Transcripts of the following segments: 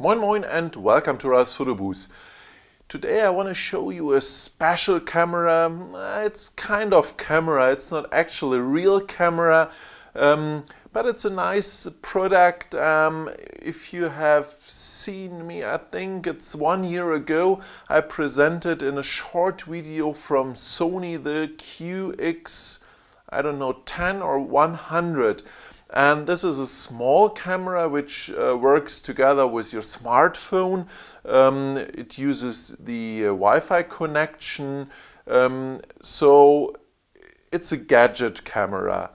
Moin Moin and welcome to Ralph's Photo Booth. Today I want to show you a special camera. It's kind of camera, it's not actually a real camera, but it's a nice product. If you have seen me, I think it's 1 year ago, I presented in a short video from Sony the QX, I don't know, 10 or 100. And this is a small camera which works together with your smartphone. It uses the Wi-Fi connection, so it's a gadget camera.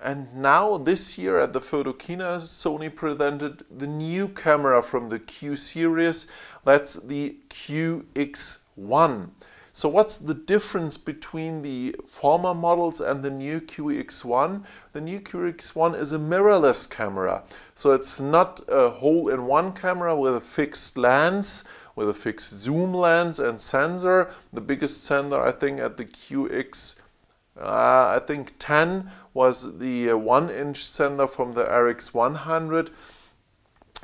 And now this year at the Photokina, Sony presented the new camera from the Q series. That's the QX1. So what's the difference between the former models and the new QX1? The new QX1 is a mirrorless camera. So it's not a hole-in-one camera with a fixed lens, with a fixed zoom lens and sensor. The biggest sensor, I think, at the QX, I think 10 was the 1-inch sensor from the RX100.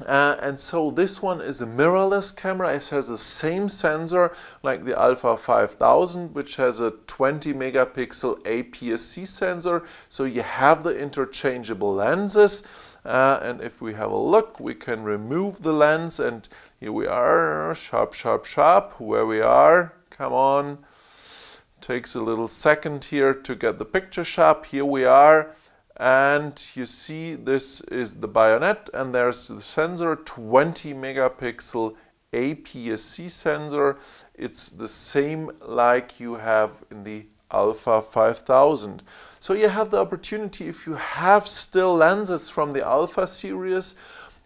And so this one is a mirrorless camera. It has the same sensor like the Alpha 5000, which has a 20 megapixel APS-C sensor. So you have the interchangeable lenses. And if we have a look, we can remove the lens. And here we are, sharp, sharp, sharp, where we are. Come on. Takes a little second here to get the picture sharp. Here we are. And you see this is the bayonet, and there's the sensor, 20 megapixel APS-C sensor. It's the same like you have in the Alpha 5000. So you have the opportunity, if you have still lenses from the Alpha series,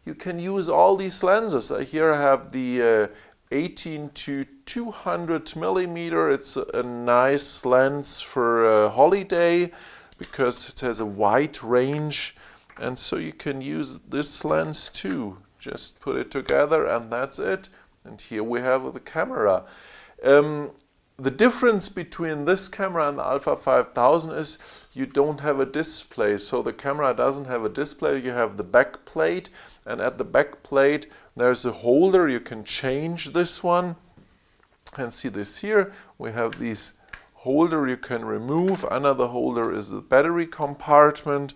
you can use all these lenses. Here I have the 18 to 200 millimeter. It's a nice lens for a holiday, because it has a wide range, and so you can use this lens too. Just put it together and that's it. And here we have the camera. The difference between this camera and the Alpha 5000 is you don't have a display. So the camera doesn't have a display. You have the back plate, and at the back plate there's a holder. You can change this one. And see this here. We have these holder you can remove. Under the holder is the battery compartment.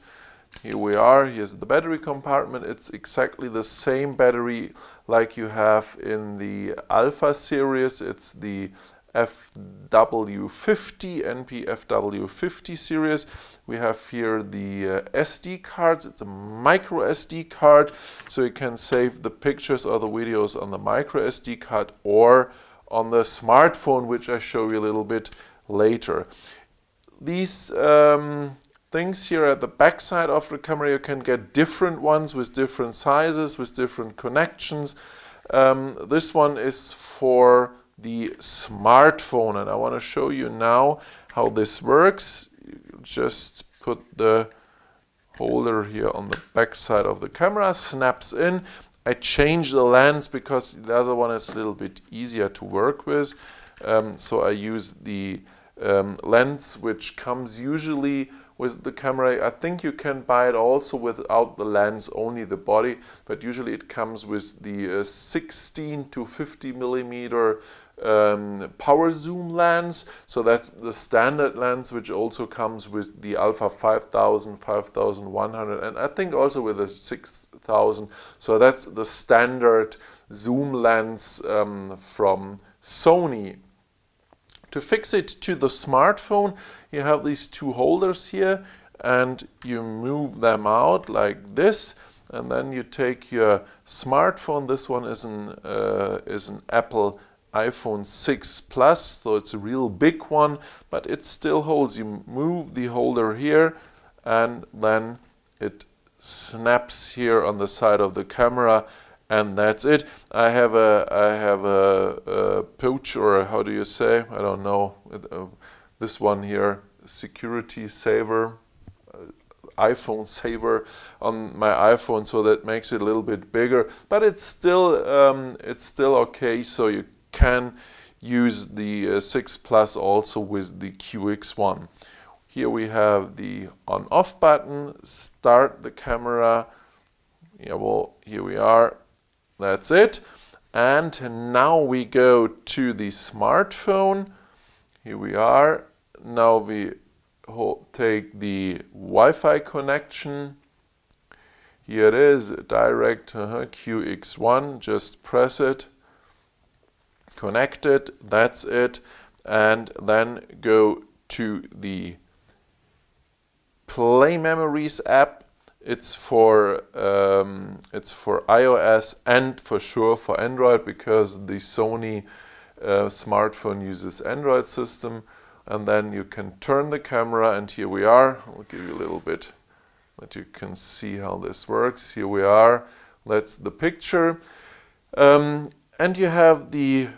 Here we are, here's the battery compartment. It's exactly the same battery like you have in the Alpha series. It's the FW50, NP-FW50 series. We have here the SD cards. It's a micro SD card, so you can save the pictures or the videos on the micro SD card or on the smartphone, which I show you a little bit later. These things here at the back side of the camera, you can get different ones with different sizes, with different connections. This one is for the smartphone, and I want to show you now how this works. You just put the holder here on the back side of the camera, snaps in. I changed the lens because the other one is a little bit easier to work with. So I use the lens which comes usually with the camera. I think you can buy it also without the lens, only the body, but usually it comes with the 16 to 50 millimeter power zoom lens. So that's the standard lens, which also comes with the Alpha 5000, 5100, and I think also with the 6000. So that's the standard zoom lens from Sony. To fix it to the smartphone, you have these two holders here, and you move them out like this, and then you take your smartphone. This one is an Apple iPhone 6 Plus, so it's a real big one, but it still holds. You move the holder here, and then it snaps here on the side of the camera. And that's it. I have a pouch, or how do you say? I don't know. This one here, security saver, iPhone saver on my iPhone, so that makes it a little bit bigger. But it's still okay. So you can use the 6 Plus also with the QX1. Here we have the on-off button. Start the camera. Yeah, well, here we are. That's it. And now we go to the smartphone. Here we are. Now we take the Wi-Fi connection. Here it is, direct QX1. Just press it, connect it. That's it. And then go to the Play Memories app. It's for iOS and for sure for Android, because the Sony smartphone uses Android system. And then you can turn the camera, and here we are. I'll give you a little bit that you can see how this works. Here we are. That's the picture, and you have the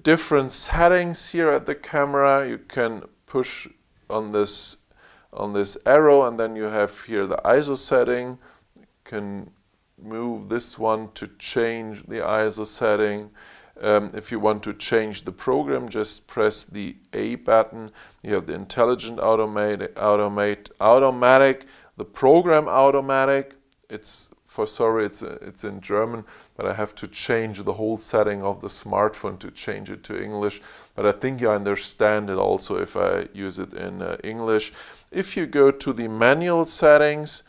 different settings here at the camera. You can push on this arrow, and then you have here the ISO setting. You can move this one to change the ISO setting. If you want to change the program, just press the A button. You have the intelligent automatic, the program automatic. It's in German, but I have to change the whole setting of the smartphone to change it to English. But I think you understand it also if I use it in English. If you go to the manual settings,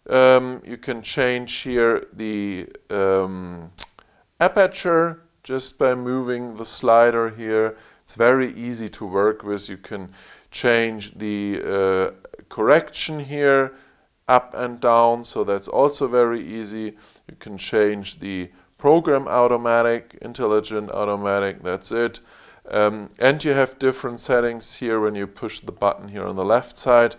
you can change here the aperture just by moving the slider here. It's very easy to work with. You can change the correction here up and down, so that's also very easy. You can change the program automatic, intelligent automatic, that's it. And you have different settings here when you push the button here on the left side.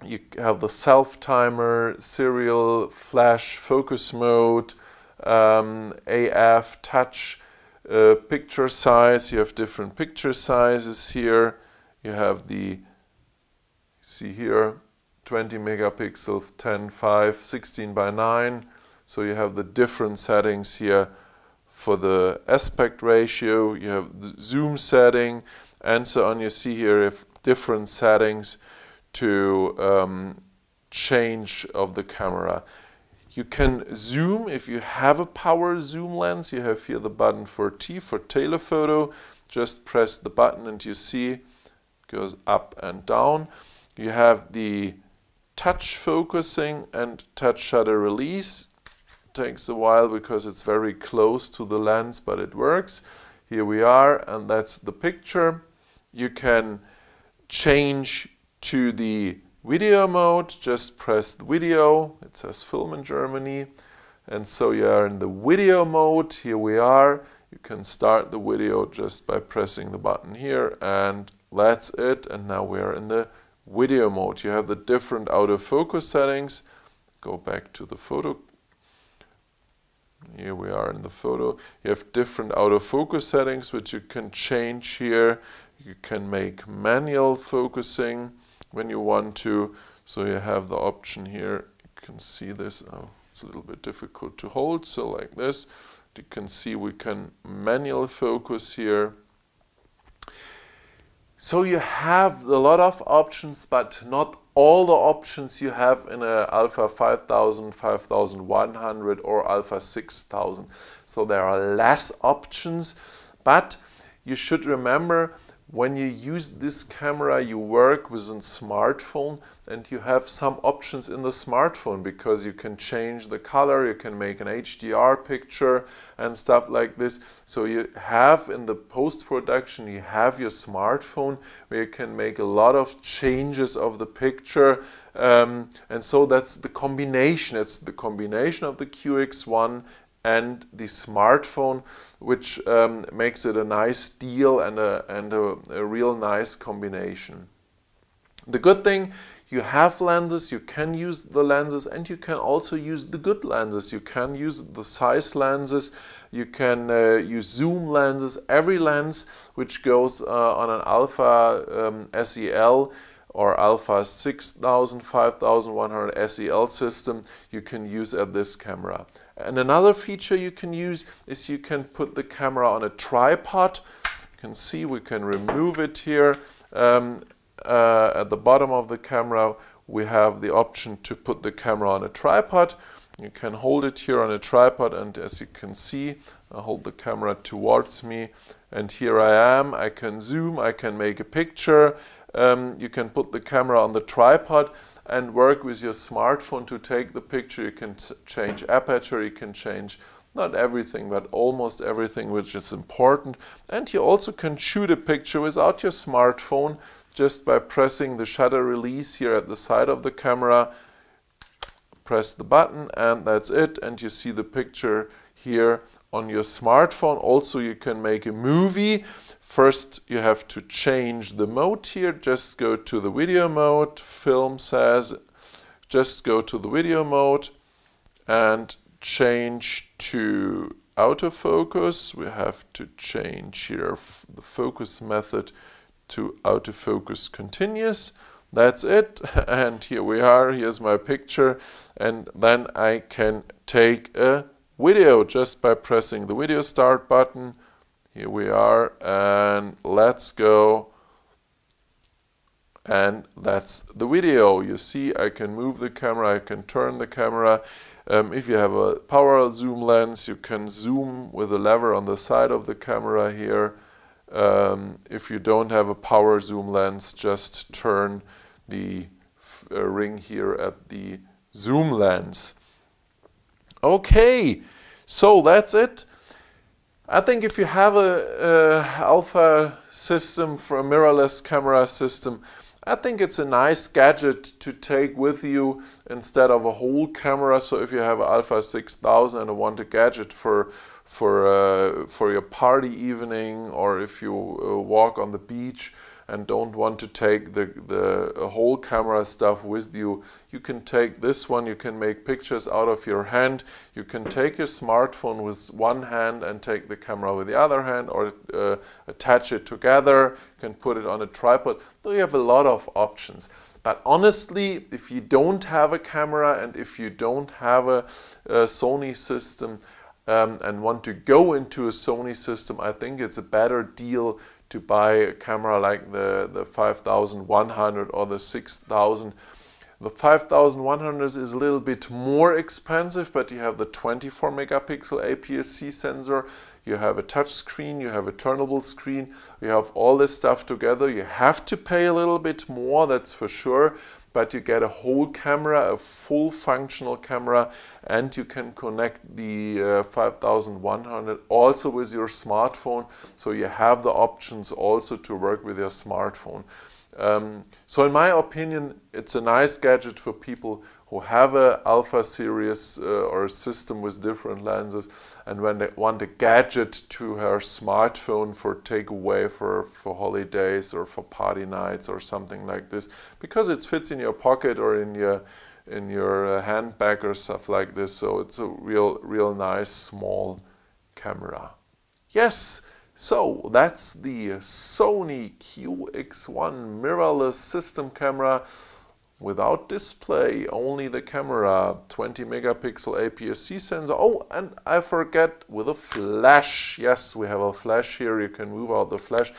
You have the self timer, serial, flash, focus mode, AF, touch, picture size. You have different picture sizes here. You have the, see here, 20 megapixel, 10:5, 16:9. So you have the different settings here for the aspect ratio. You have the zoom setting and so on. You see here if different settings to change of the camera. You can zoom if you have a power zoom lens. You have here the button for T for telephoto. Just press the button and you see it goes up and down. You have the touch focusing and touch shutter release. Takes a while because it's very close to the lens, but it works. Here we are, and that's the picture. You can change to the video mode. Just press the video. It says film in Germany, and so you are in the video mode. Here we are. You can start the video just by pressing the button here, and that's it. And now we are in the video mode. You have the different autofocus settings. Go back to the photo. Here we are in the photo. You have different autofocus settings which you can change here. You can make manual focusing when you want to. So you have the option here. You can see this. Oh, it's a little bit difficult to hold. So like this, you can see we can manual focus here. So you have a lot of options, but not all the options you have in a Alpha 5000, 5100 or Alpha 6000. So there are less options, but you should remember when you use this camera, you work with a smartphone and you have some options in the smartphone because you can change the color, you can make an HDR picture and stuff like this. So you have in the post-production, you have your smartphone where you can make a lot of changes of the picture. And so that's the combination. It's the combination of the QX1 and the smartphone, which makes it a nice deal and a real nice combination. The good thing, you have lenses, you can use the lenses, and you can also use the good lenses. You can use the size lenses, you can use zoom lenses. Every lens which goes on an Alpha SEL or Alpha 6000, 5100 SEL system, you can use at this camera. And another feature you can use is you can put the camera on a tripod. You can see we can remove it here. At the bottom of the camera we have the option to put the camera on a tripod, You can hold it here on a tripod, and as you can see, I hold the camera towards me, and here I am. I can zoom, I can make a picture. You can put the camera on the tripod and work with your smartphone to take the picture. You can change aperture, you can change not everything, but almost everything which is important. And you also can shoot a picture without your smartphone just by pressing the shutter release here at the side of the camera. Press the button and that's it, and you see the picture here on your smartphone. Also, you can make a movie. First you have to change the mode here. Just go to the video mode. Film says just go to the video mode and change to autofocus. We have to change here the focus method to autofocus continuous. That's it, and here we are. Here's my picture, and then I can take a video just by pressing the video start button. Here we are, and let's go. And that's the video. You see, I can move the camera, I can turn the camera. If you have a power zoom lens, you can zoom with a lever on the side of the camera here. If you don't have a power zoom lens, just turn the ring here at the zoom lens. Okay, so that's it. I think if you have a alpha system for a mirrorless camera system, I think it's a nice gadget to take with you instead of a whole camera. So if you have an Alpha 6000 and want a gadget for your party evening, or if you walk on the beach and don't want to take the whole camera stuff with you, you can take this one. You can make pictures out of your hand. You can take your smartphone with one hand and take the camera with the other hand, or attach it together. You can put it on a tripod. So you have a lot of options. But honestly, if you don't have a camera and if you don't have a Sony system and want to go into a Sony system, I think it's a better deal to buy a camera like the 5100 or the 6000. The 5100 is a little bit more expensive, but you have the 24 megapixel APS-C sensor, you have a touch screen, you have a turnable screen, you have all this stuff together. You have to pay a little bit more, that's for sure, but you get a whole camera, a full functional camera, and you can connect the 5100 also with your smartphone, so you have the options also to work with your smartphone. So in my opinion, it's a nice gadget for people who have a Alpha series or a system with different lenses, and when they want a gadget to her smartphone for takeaway for holidays or for party nights or something like this, because it fits in your pocket or in your handbag or stuff like this. So it's a real nice small camera. Yes. So that's the Sony QX1 mirrorless system camera without display, only the camera, 20 megapixel APS-C sensor. Oh, and I forget, with a flash. Yes, we have a flash here. You can move out the flash.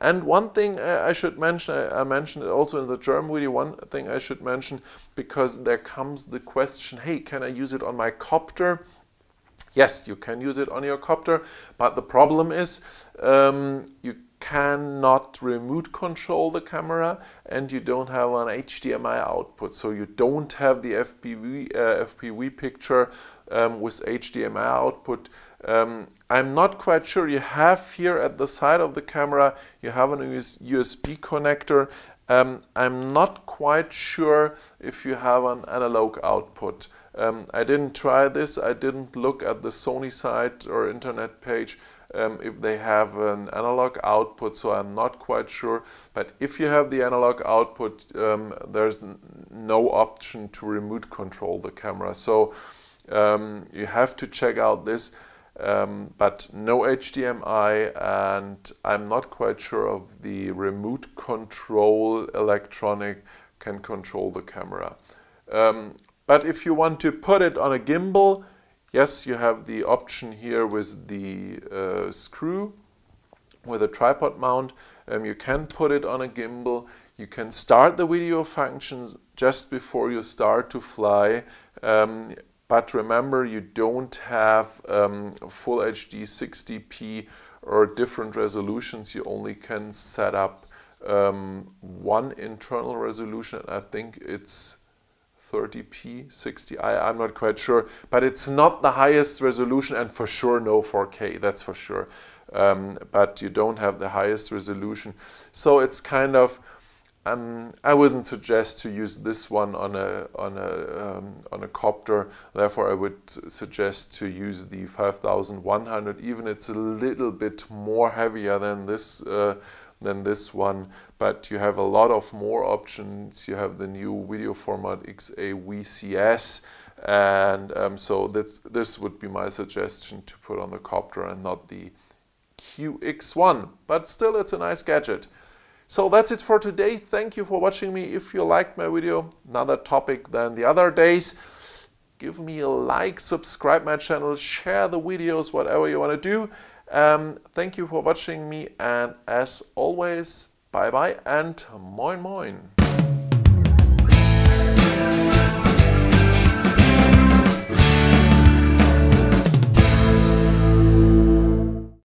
And one thing I should mention, I mentioned it also in the German video, one thing I should mention, because there comes the question, hey, can I use it on my copter? Yes, you can use it on your copter, but the problem is you cannot remote control the camera and you don't have an HDMI output. So you don't have the FPV picture with HDMI output. I'm not quite sure. You have here at the side of the camera, you have an USB connector. I'm not quite sure if you have an analog output. I didn't try this. I didn't look at the Sony site or internet page if they have an analog output, so I'm not quite sure. But if you have the analog output, there's no option to remote control the camera. So you have to check out this, but no HDMI, and I'm not quite sure of the remote control electronic can control the camera. But if you want to put it on a gimbal, yes, you have the option here with the screw, with a tripod mount. You can put it on a gimbal. You can start the video functions just before you start to fly. but remember, you don't have full HD 60p or different resolutions. You only can set up one internal resolution. I think it's 30p, 60, I'm not quite sure, but it's not the highest resolution, and for sure no 4K, that's for sure. But you don't have the highest resolution, so it's kind of I wouldn't suggest to use this one on a copter. Therefore, I would suggest to use the 5100. Even it's a little bit more heavier than this one, but you have a lot of more options. You have the new video format XA VCS, and so this would be my suggestion to put on the copter and not the QX1. But still, it's a nice gadget. So that's it for today. Thank you for watching me. If you liked my video, another topic than the other days, give me a like, subscribe my channel, share the videos, whatever you want to do. Thank you for watching me, and as always, bye bye and moin moin.